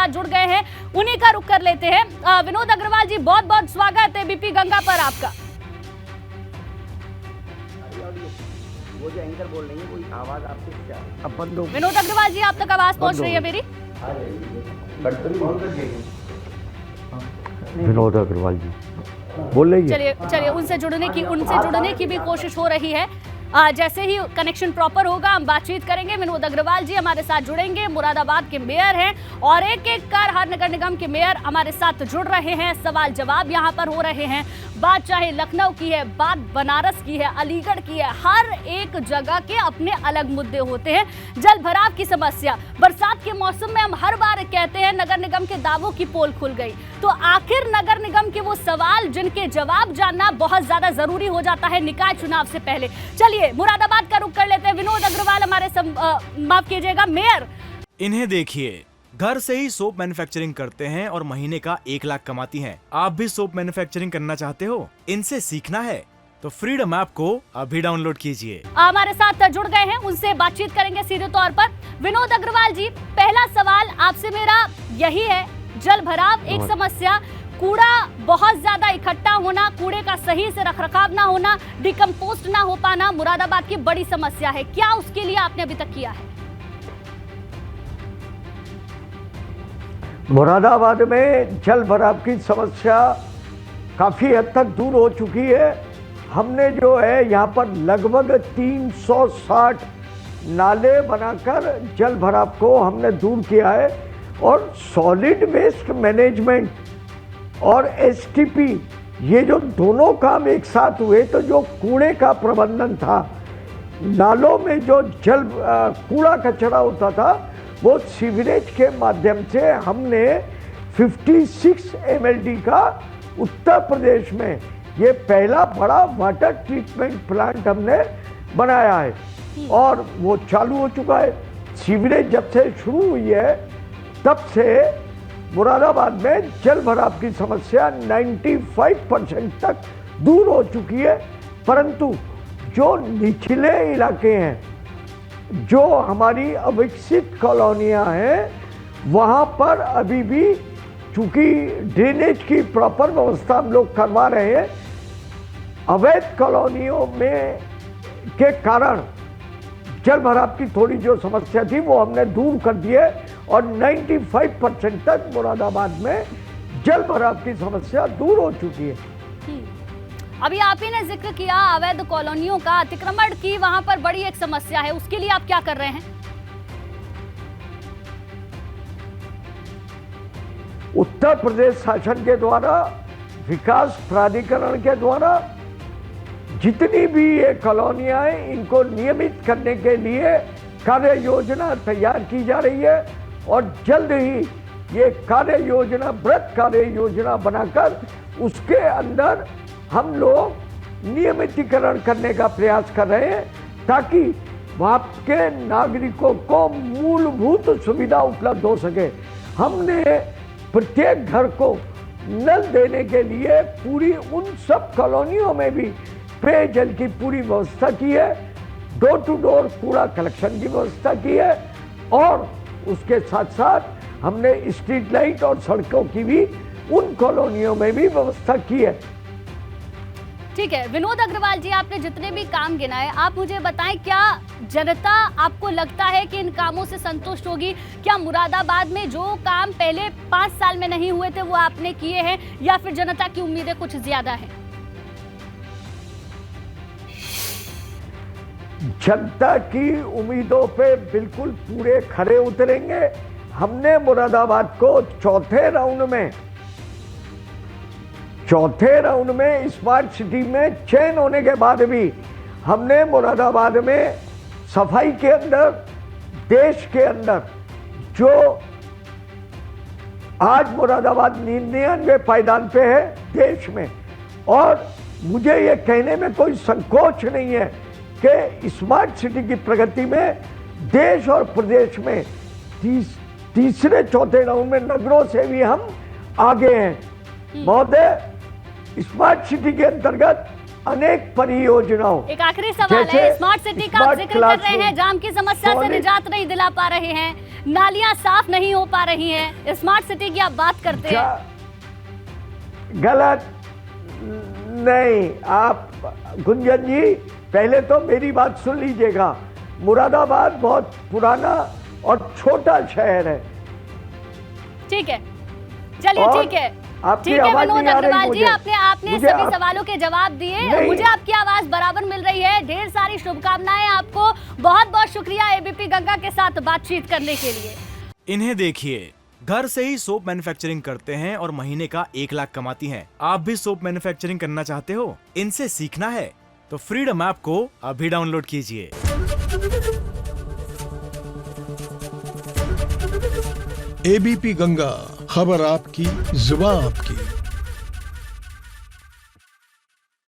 साथ जुड़ गए हैं, उन्हीं का रुख कर लेते हैं। विनोद अग्रवाल जी, बहुत बहुत स्वागत है एबीपी गंगा पर आपका। वो जो एंकर बोल रही है वो आवाज आपकी क्या अब बंद हो? विनोद अग्रवाल जी, आप तक आवाज पहुंच रही है मेरी? विनोद अग्रवाल जी बोल रही है। चलिए उनसे जुड़ने की भी कोशिश हो रही है। जैसे ही कनेक्शन प्रॉपर होगा हम बातचीत करेंगे। विनोद अग्रवाल जी हमारे साथ जुड़ेंगे, मुरादाबाद के मेयर हैं और एक एक कर हर नगर निगम के मेयर हमारे साथ जुड़ रहे हैं। सवाल जवाब यहाँ पर हो रहे हैं। बात चाहे लखनऊ की है, बात बनारस की है, अलीगढ़ की है, हर एक जगह के अपने अलग मुद्दे होते हैं। जल भराव की समस्या, बरसात के मौसम में हम हर बार कहते हैं नगर निगम के दावों की पोल खुल गई, तो आखिर नगर निगम के वो सवाल जिनके जवाब जानना बहुत ज्यादा जरूरी हो जाता है निकाय चुनाव से पहले। चलिए मुरादाबाद का रुख कर लेते हैं। विनोद अग्रवाल हमारे माफ कीजिएगा मेयर। इन्हें देखिए, घर से ही सोप मैन्युफैक्चरिंग करते हैं और महीने का 1 लाख कमाती हैं। आप भी सोप मैन्युफैक्चरिंग करना चाहते हो, इनसे सीखना है तो फ्रीडम ऐप को अभी डाउनलोड कीजिए। हमारे साथ जुड़ गए हैं, उनसे बातचीत करेंगे सीधे तौर पर। विनोद अग्रवाल जी, पहला सवाल आपसे मेरा यही है, जल भराव एक समस्या, कूड़ा बहुत ज्यादा इकट्ठा होना, कूड़े का सही से रखरखाव ना होना, डिकम्पोस्ट ना हो पाना मुरादाबाद की बड़ी समस्या है। क्या उसके लिए आपने अभी तक किया है? मुरादाबाद में जल भराव की समस्या काफ़ी हद तक दूर हो चुकी है। हमने जो है यहाँ पर लगभग 360 नाले बनाकर जल भराव को हमने दूर किया है और सॉलिड वेस्ट मैनेजमेंट और एसटीपी, ये जो दोनों काम एक साथ हुए तो जो कूड़े का प्रबंधन था, नालों में जो कूड़ा कचरा होता था वो सीवरेज के माध्यम से हमने 56 MLD का उत्तर प्रदेश में ये पहला बड़ा वाटर ट्रीटमेंट प्लांट हमने बनाया है और वो चालू हो चुका है। सीवरेज जब से शुरू हुई है तब से मुरादाबाद में जल भराव की समस्या 95% तक दूर हो चुकी है। परंतु जो निचले इलाके हैं, जो हमारी अविकसित कॉलोनियां हैं, वहाँ पर अभी भी चूँकि ड्रेनेज की प्रॉपर व्यवस्था हम लोग करवा रहे हैं, अवैध कॉलोनियों में के कारण जल भराव की थोड़ी जो समस्या थी वो हमने दूर कर दी है और 95% तक मुरादाबाद में जल भराव की समस्या दूर हो चुकी है। अभी आप ही ने जिक्र किया अवैध कॉलोनियों का, अतिक्रमण की वहां पर बड़ी एक समस्या है, उसके लिए आप क्या कर रहे हैं? उत्तर प्रदेश शासन के द्वारा, विकास प्राधिकरण के द्वारा जितनी भी ये कॉलोनियां हैं इनको नियमित करने के लिए कार्य योजना तैयार की जा रही है और जल्द ही ये कार्य योजना, बृहत कार्य योजना बनाकर उसके अंदर हम लोग नियमितीकरण करने का प्रयास कर रहे हैं ताकि वहाँ के नागरिकों को मूलभूत सुविधा उपलब्ध हो सके। हमने प्रत्येक घर को नल देने के लिए पूरी उन सब कॉलोनियों में भी पेयजल की पूरी व्यवस्था की है, डोर टू डोर कूड़ा कलेक्शन की व्यवस्था की है और उसके साथ साथ हमने स्ट्रीट लाइट और सड़कों की भी उन कॉलोनियों में भी व्यवस्था की है। ठीक है विनोद अग्रवाल जी, आपने जितने भी काम गिनाए, आप मुझे बताएं, क्या जनता आपको लगता है कि इन कामों से संतुष्ट होगी? क्या मुरादाबाद में जो काम पहले 5 साल में नहीं हुए थे वो आपने किए हैं या फिर जनता की उम्मीदें कुछ ज्यादा है? जनता की उम्मीदों पे बिल्कुल पूरे खरे उतरेंगे। हमने मुरादाबाद को चौथे राउंड में स्मार्ट सिटी में चयन होने के बाद भी हमने मुरादाबाद में सफाई के अंदर, देश के अंदर जो आज मुरादाबाद 99वें पायदान पे है देश में, और मुझे ये कहने में कोई संकोच नहीं है कि स्मार्ट सिटी की प्रगति में देश और प्रदेश में तीसरे चौथे राउंड में नगरों से भी हम आगे हैं। महोदय, स्मार्ट सिटी के अंतर्गत अनेक परियोजनाओं, एक आखिरी सवाल जैसे है, स्मार्ट सिटी का आप स्मार्ट जिक्र कर रहे क्लासरूम, हैं, जाम की समस्या से सॉलिड- निजात नहीं दिला पा रहे हैं, नालियां साफ नहीं हो पा रही हैं, स्मार्ट सिटी की आप बात करते हैं। गलत नहीं, आप गुंजन जी पहले तो मेरी बात सुन लीजिएगा। मुरादाबाद बहुत पुराना और छोटा शहर है। ठीक है, चलिए और ठीक है, आपकी ठीक है आवाज विनोद नहीं आ रही अग्रवाल जी, मुझे। आपने मुझे सभी आप- सवालों के जवाब दिए, नहीं। मुझे आपकी आवाज बराबर मिल रही है। ढेर सारी शुभकामनाएं आपको, बहुत बहुत शुक्रिया एबीपी गंगा के साथ बातचीत करने के लिए। इन्हें देखिए, घर से ही सोप मैन्युफैक्चरिंग करते हैं और महीने का 1 लाख कमाती हैं। आप भी सोप मैन्युफैक्चरिंग करना चाहते हो, इनसे सीखना है तो फ्रीडम ऐप को अभी डाउनलोड कीजिए। एबीपी गंगा, खबर आपकी, जुबान आपकी।